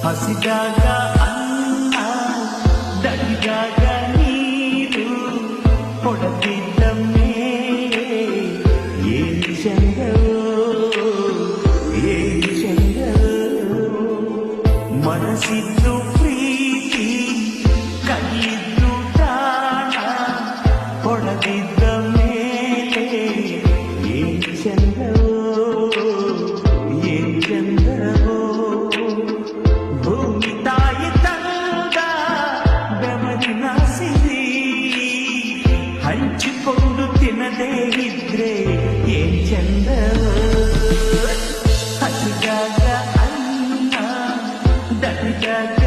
ಹಸಿದಾಗ ಅನ್ನ ದಡಿದಾಗ ನೀರು ಹೊಡೆದಿದ್ದ ಮೇಲೆ ಏನು ಚಂದವೋ ಏನು ಚಂದವೋ ಮನಸ್ಸಿದ್ದು ಪ್ರೀತಿ ಕೈಯಿದ್ದು ಪ್ರಾಣ ಹೊಡೆದಿದ್ದ ಮೇಲೆ ಏನು ಚಂದವೋ ಏನು ಚಂದವೋ ಭೂಮಿ ತಾಯಿ ತಂದ ಬೆವರಿನ ಸಿರಿ ಹಂಚಿಕೊಂಡು ತಿನ್ನದೇ ಇದ್ರೆ ಏನ್ ಚಂದವೋ ಹಸಿದಾಗ ಅನ್ನ ದಡಿದಾಗ